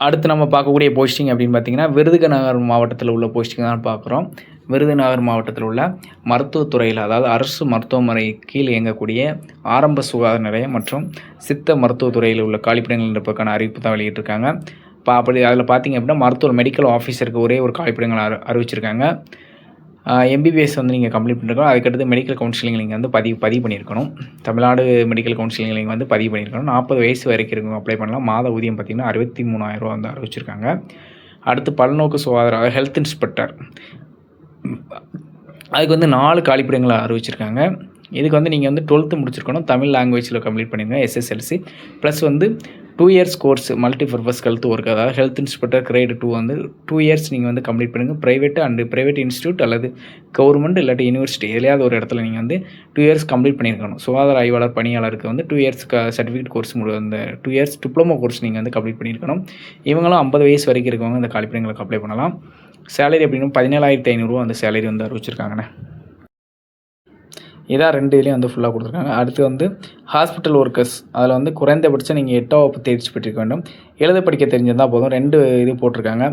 அடுத்து நம்ம பார்க்கக்கூடிய போஸ்டிங் அப்படின்னு பார்த்தீங்கன்னா, விருதுநகர் மாவட்டத்தில உள்ள போஸ்டிங் தான் பார்க்குறோம். விருதுநகர் மாவட்டத்தில் உள்ள மருத்துவத்துறையில், அதாவது அரசு மருத்துவமனை கீழ் இயங்கக்கூடிய ஆரம்ப சுகாதார நிலையம் மற்றும் சித்த மருத்துவத்துறையில் உள்ள காலிப்பணிகள் இருப்பதற்கான அறிவிப்பு தான் வெளியிட்டிருக்காங்க. அப்படி அதில் பார்த்தீங்க அப்படின்னா, மருத்துவர் மெடிக்கல் ஆஃபீஸருக்கு ஒரே ஒரு காலிப்பணிகள் அறிவிச்சிருக்காங்க. எம்பிபிஎஸ் வந்து நீங்கள் கம்ப்ளீட் பண்ணியிருக்கணும். அதுக்கடுத்து மெடிக்கல் கவுன்சிலிங் நீங்கள் வந்து பதிவு பண்ணியிருக்கணும். தமிழ்நாடு மெடிக்கல் கவுன்சிலிங் நீங்கள் வந்து பதிவு பண்ணியிருக்கணும். 40 வயசு வரைக்கும் இருக்கவங்க அப்ளை பண்ணலாம். மாத ஊதியம் பார்த்திங்கன்னா 63,000 வந்து அறிவிச்சிருக்காங்க. அடுத்து பல்நோக்கு சுகாதார ஹெல்த் இன்ஸ்பெக்டர், அதுக்கு வந்து 4 காலிப்பணிகளை அறிவிச்சிருக்காங்க. இதுக்கு வந்து நீங்கள் வந்து 12th முடிச்சிருக்கணும். தமிழ் லாங்குவேஜில் கம்ப்ளீட் பண்ணிடுங்க, SSLC. ப்ளஸ் வந்து 2 years course multipurpose health work, அதாவது ஹெல்த் இன்ஸ்பெக்டர் கிரேடு 2 வந்து 2 இயர்ஸ் நீங்கள் வந்து கம்ப்ளீட் பண்ணுங்கள். ப்ரைவேட் இன்ஸ்டியூட் அல்லது கவர்மெண்ட் இல்லாட்டி யூனிவர்சிட்டி எதையாவது ஒரு இடத்துல நீங்கள் வந்து 2 இயர்ஸ் கம்ப்ளீட் பண்ணியிருக்கணும். சுகாதார ஆய்வாளர் பணியாளருக்கு வந்து 2 இயர்ஸ் சர்டிஃபிகேட் கோர்ஸ், அந்த 2 இயர்ஸ் டிப்ளமோ கோர்ஸ் நீங்கள் வந்து கம்ப்ளீட் பண்ணியிருக்கணும். இவங்களும் 50 வயசு வரைக்கும் இருக்கவங்க இந்த காலிப்பணிகளுக்கு அப்ளை பண்ணலாம். சேலரி அப்படின்னு 17,500 அந்த சேலரி வந்து அறிவிச்சிருக்காங்கண்ணே. இதான் 2 இதுலேயும் வந்து ஃபுல்லாக கொடுத்துருக்காங்க. அடுத்து வந்து ஹாஸ்பிட்டல் ஒர்க்கர்ஸ், அதில் வந்து குறைந்தபட்சம் நீங்கள் 8ஆம் வகுப்பு தேர்ச்சி பெற்றிருக்க வேண்டும். எழுத படிக்க தெரிஞ்சிருந்தால் போதும். 2 இது போட்டிருக்காங்க.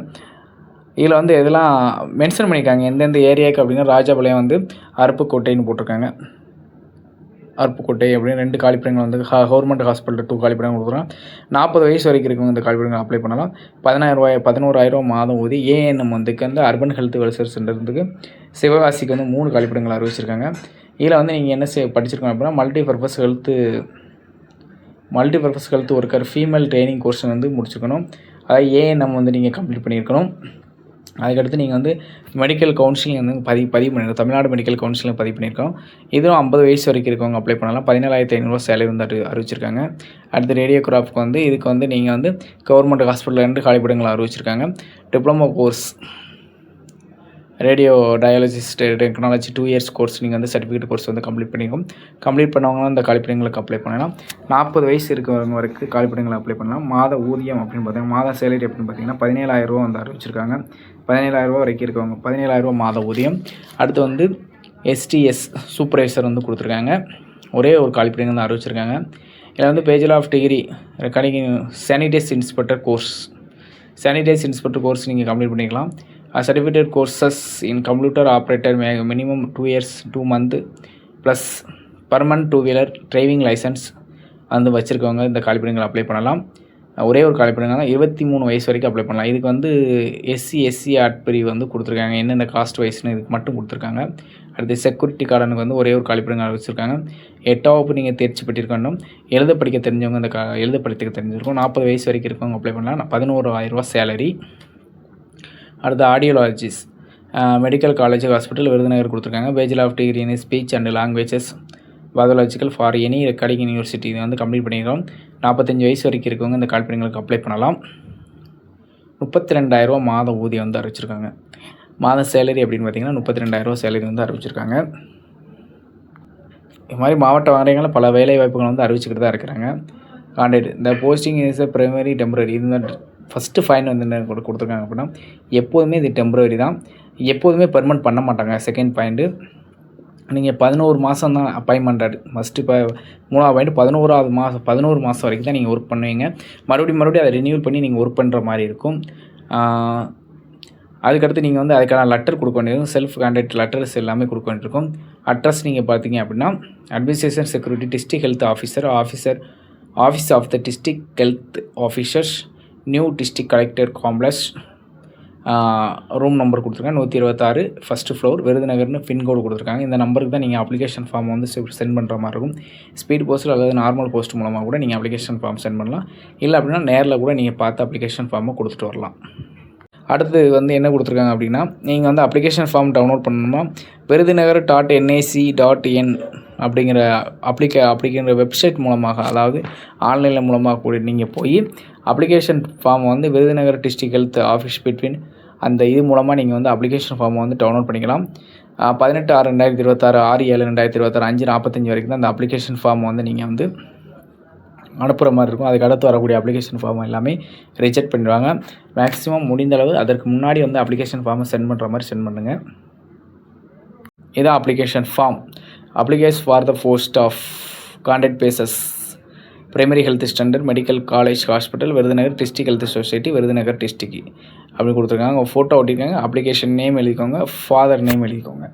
இதில் வந்து இதெல்லாம் மென்ஷன் பண்ணியிருக்காங்க எந்தெந்த ஏரியாவுக்கு அப்படின்னா, ராஜபாளையம் வந்து அருப்புக்கோட்டைன்னு போட்டிருக்காங்க. அருப்புக்கோட்டை அப்படின்னு 2 காலிப்பணிகள் வந்து கவர்மெண்ட் ஹாஸ்பிட்டல் 2 காலிப்பணிகள் கொடுக்குறோம். 40 வயசு வரைக்கும் இருக்கவங்க இந்த காலிப்பணிகள் அப்ளை பண்ணலாம். 11,000 மாதம் ஊதி. ஏஎன்எம் வந்துக்கு வந்து அர்பன் ஹெல்த் வெல்ஃபேர் சென்டருக்கு சிவகாசிக்கு வந்து 3 காலிப்பணிகள் அறிவிச்சிருக்காங்க. இதில் வந்து நீங்கள் என்ன படிச்சிருக்கணும் அப்படின்னா, multipurpose health worker female training course வந்து முடிச்சிருக்கணும். அதாவது ஏஎன்எம் வந்து நீங்கள் கம்ப்ளீட் பண்ணியிருக்கணும். அதுக்கடுத்து நீங்கள் வந்து மெடிக்கல் கவுன்சிலிங் வந்து பதிவு பண்ணியிருக்கோம். தமிழ்நாடு மெடிக்கல் கவுன்சிலிங் பதிவு பண்ணியிருக்கோம். இதுவும் 50 வயசு வரைக்கும் இருக்கவங்க அப்ளை பண்ணலாம். 17,500 சேலரி வந்து அறிவிச்சிருக்காங்க. அடுத்து ரேடியோகிராஃப்க்கு வந்து இதுக்கு வந்து நீங்கள் வந்து கவர்மெண்ட் ஹாஸ்பிட்டலில் 2 காலிப்பணிகளை அறிவிச்சிருக்காங்க. Diploma course radio dialysis technology 2 years course நீங்கள் வந்து சர்டிஃபிகேட் கோர்ஸ் வந்து கம்ப்ளீட் பண்ணியிருக்கோம். கம்ப்ளீட் பண்ணவங்க இந்த காலிப்பணிகளுக்கு அப்ளை பண்ணலாம். 40 வயசு இருக்கிறவங்க வரைக்கும் காலிப்பணிகளை அப்ளை பண்ணலாம். மாத ஊதியம் அப்படின்னு பார்த்தீங்கன்னா, மாத சேலரி அப்படின்னு பார்த்தீங்கன்னா 17,000 வந்து அறிவிச்சிருக்காங்க. 17,000 வரைக்கும் இருக்கவங்க 17,000 மாத ஊதியம். அடுத்து வந்து STS சூப்பர்வைசர் வந்து கொடுத்துருக்காங்க. ஒரே ஒரு காலிப்பணிகள் தான் அறிவிச்சிருக்காங்க. இதில் வந்து bachelor of degree sanitize inspector course நீங்கள் கம்ப்ளீட் பண்ணிக்கலாம். Certificate courses in computer operator minimum 2 years 2 month plus permanent 2 wheeler driving licence வந்து வச்சுருக்கவங்க இந்த காலிப்பணிகளை அப்ளை பண்ணலாம். ஒரே ஒரு காலிப்பணிகள் 23 வயசு வரைக்கும் அப்ளை பண்ணலாம். இதுக்கு வந்து SC ஆட்பிரிவு வந்து கொடுத்துருக்காங்க. என்னென்ன காஸ்ட் வைஸ்னு இதுக்கு மட்டும் கொடுத்துருக்காங்க. அடுத்து செக்யூரிட்டி கார்டனுக்கு வந்து ஒரே ஒரு காலிப்பணிகள் வச்சுருக்காங்க. 8ஆம் வகுப்பு நீங்கள் தேர்ச்சி பெற்றிருக்கணும். எழுத படிக்க தெரிஞ்சவங்க இந்த எழுத படிக்க தெரிஞ்சிருக்கும். 40 வயசு வரைக்கும் இருக்கவங்க அப்ளை பண்ணலாம். 11,000 சேலரி. அடுத்து audiologist medical college hospital Virudhunagar கொடுத்துருக்காங்க. Bachelor of degree in speech and languages pathological for any recording university இது வந்து கம்ப்ளீட் பண்ணிக்கிறோம். 45 வயசு வரைக்கும் இருக்கவங்க இந்த காலிப்பணிகளுக்கு அப்ளை பண்ணலாம். 32,000 மாத ஊதியம் வந்து அறிவிச்சிருக்காங்க. மாத சேலரி அப்படின்னு பார்த்தீங்கன்னா 32,000 சேலரி வந்து அறிவிச்சிருக்காங்க. இது மாதிரி மாவட்ட வாரியங்களில் பல வேலை வாய்ப்புகள் வந்து அறிவிச்சுக்கிட்டு தான் இருக்கிறாங்க. கான்டாக்ட் இந்த போஸ்டிங் இஸ் பிரைமரி டெம்பரரி. இது ஃபஸ்ட்டு ஃபைன் வந்து என்ன கொடுத்துருக்காங்க அப்படின்னா, எப்போதுமே இது டெம்பரரி தான், எப்போதுமே பெர்மனெண்ட் பண்ண மாட்டாங்க. செகண்ட் பாயிண்ட்டு, நீங்கள் 11 மாதம் தான் அப்பாயின்மெண்டட். ஃபஸ்ட்டு இப்போ 3ஆவது பாயிண்ட் 11 மாதம் வரைக்கும் தான் நீங்கள் ஒர்க் பண்ணுவீங்க. மறுபடியும் அதை ரினியூவல் பண்ணி நீங்கள் ஒர்க் பண்ணுற மாதிரி இருக்கும். அதுக்கடுத்து நீங்கள் வந்து அதுக்கான லெட்டர் கொடுக்க வேண்டியிருக்கும். செல்ஃப் கான்டாக்ட் லெட்டர்ஸ் எல்லாமே கொடுக்க வேண்டியிருக்கும். அட்ரஸ் நீங்கள் பார்த்தீங்க அப்படின்னா, administration security district health office of the district health officers, new district collector complex, room number கொடுத்துருக்காங்க 126 ஃபஸ்ட்டு ஃப்ளோர் விருதுநகர்னு பின்கோடு கொடுத்துருக்காங்க. இந்த நம்பருக்கு தான் நீங்கள் அப்ளிகேஷன் ஃபார்ம் வந்து சென்ட் பண்ணுற மாதிரி இருக்கும். ஸ்பீட் போஸ்ட்டில் அல்லது நார்மல் போஸ்ட் மூலமாக கூட நீங்கள் அப்ளிகேஷன் ஃபார்ம் சென்ட் பண்ணலாம். இல்லை அப்படின்னா நேரில் கூட நீங்கள் பார்த்து அப்ளிகேஷன் ஃபார்மை கொடுத்துட்டு வரலாம். அடுத்து வந்து என்ன கொடுத்துருக்காங்க அப்படின்னா, நீங்கள் வந்து அப்ளிகேஷன் ஃபார்ம் டவுன்லோட் பண்ணணுமா, virudunagar.nic.in அப்படிங்கிற வெப்சைட் மூலமாக, அதாவது ஆன்லைனில் மூலமாக கூட நீங்கள் போய் அப்ளிகேஷன் ஃபார்ம் வந்து Virudhunagar district health office between அந்த இது மூலமாக நீங்கள் வந்து அப்ளிகேஷன் ஃபார்மை வந்து டவுன்லோட் பண்ணிக்கலாம். 18/6/2026, 6/7/2026, 5:45 வரைக்கும் தான் அந்த அப்ளிகேஷன் ஃபார்ம் வந்து நீங்கள் வந்து அனுப்புகிற மாதிரி இருக்கும். அதுக்கு அடுத்து வரக்கூடிய அப்ளிகேஷன் ஃபார்ம் எல்லாமே ரிஜெக்ட் பண்ணிடுவாங்க. மேக்ஸிமம் முடிந்தளவு அதற்கு முன்னாடி வந்து அப்ளிகேஷன் ஃபார்மை சென்ட் பண்ணுற மாதிரி சென்ட் பண்ணுங்கள். இதான் application form. Application for the post of contact basis primary health standard medical college hospital Virudhunagar district health society Virudhunagar district அப்படி கொடுத்துருக்காங்க. உங்கள் ஃபோட்டோ ஒட்டிருக்காங்க. அப்ளிகேஷன் நேம் எழுதிக்கோங்க, ஃபாதர் நேம் எழுதிக்கோங்க.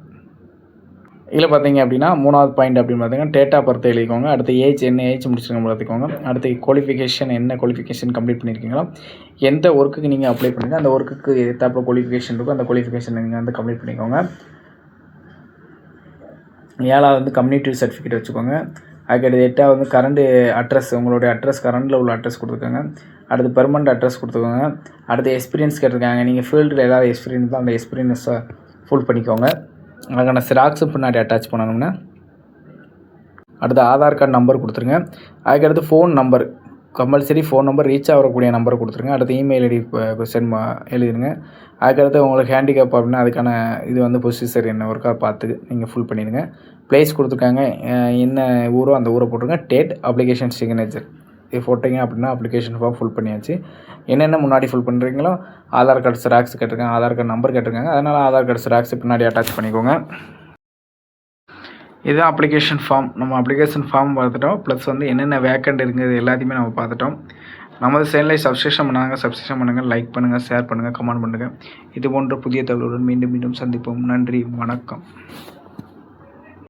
இதில் பார்த்தீங்க அப்படின்னா 3வது பாயிண்ட் அப்படின்னு பார்த்தீங்கன்னா டேட் ஆஃப் பர்த் எழுதிக்கோங்க. அடுத்து ஏஜ் என்ன ஏஜ் முடிச்சிருக்கோம் பார்த்துக்கோங்க. அடுத்து குவாலிஃபிகேஷன் என்ன குவாலிஃபிகேஷன் கம்ப்ளீட் பண்ணியிருக்கீங்களோ, எந்த ஒர்க்குக்கு நீங்கள் அப்ளை பண்ணுங்கள் அந்த ஒர்க்குக்கு ஏற்றாப்புல குவாலிஃபிகேஷன் இருக்கும், அந்த குவாலிஃபிகேஷன் நீங்கள் வந்து கம்ப்ளீட் பண்ணிக்கோங்க. 7வது வந்து கம்யூனிட்டி சர்டிஃபிகேட் வச்சுக்கோங்க. அதுக்கடுத்து 8வது வந்து கரண்ட் அட்ரஸ், உங்களுடைய அட்ரஸ் கரண்டில் உள்ள அட்ரஸ் கொடுத்துக்கோங்க. அடுத்து பெர்மனண்ட் அட்ரஸ் கொடுத்துக்கோங்க. அடுத்து எக்ஸ்பீரியன்ஸ் கேட்டிருக்காங்க. நீங்கள் ஃபீல்டில் ஏதாவது எக்ஸ்பீரியன்ஸ் தான் அந்த எக்ஸ்பீரியன்ஸை ஃபுல் பண்ணிக்கோங்க. அதுக்கான ஜெராக்ஸும் பின்னாடி அட்டாச் பண்ணணும்னா. அடுத்து ஆதார் கார்டு நம்பர் கொடுத்துருங்க. அதுக்கடுத்து phone number compulsory phone number reach ஆகக்கூடிய நம்பர் கொடுத்துருங்க. அடுத்து இமெயில் ஐடி சென்ட் எழுதிடுங்க. அதுக்கடுத்து உங்களுக்கு ஹேண்டிகேப் அப்படின்னா அதுக்கான இது வந்து ப்ரொசீஜர் என்ன ஒர்க்காக பார்த்து நீங்கள் ஃபுல் பண்ணிடுங்க. ப்ளேஸ் கொடுத்துருக்காங்க, என்ன ஊரோ அந்த ஊரை போட்டுருங்க. டேட் அப்ளிகேஷன் சிக்னேச்சர் இது போட்டிங்க அப்படின்னா அப்ளிகேஷன் ஃபார்ம் ஃபுல் பண்ணியாச்சு. என்னென்ன முன்னாடி ஃபுல் பண்ணுறீங்களோ ஆதார் கார்டு ஜெராக்ஸ் கேட்டிருக்காங்க, ஆதார் கார்டு நம்பர் கேட்டிருக்காங்க, அதனால் ஆதார் கார்டு ஜெராக்ஸ் பின்னாடி அட்டாச் பண்ணிக்கோங்க. இதுதான் அப்ளிகேஷன் ஃபார்ம். நம்ம அப்ளிகேஷன் ஃபார்ம் பார்த்துட்டோம். ப்ளஸ் வந்து என்னென்ன வேக்கண்ட் இருக்குது எல்லாத்தையுமே நம்ம பார்த்துட்டோம். நமது சேனலை சப்ஸ்கிரிப்ஷன் பண்ணுங்கள், லைக் பண்ணுங்கள், ஷேர் பண்ணுங்கள், கமெண்ட் பண்ணுங்கள். இது போன்ற புதிய தகவலுடன் மீண்டும் சந்திப்போம். நன்றி, வணக்கம்.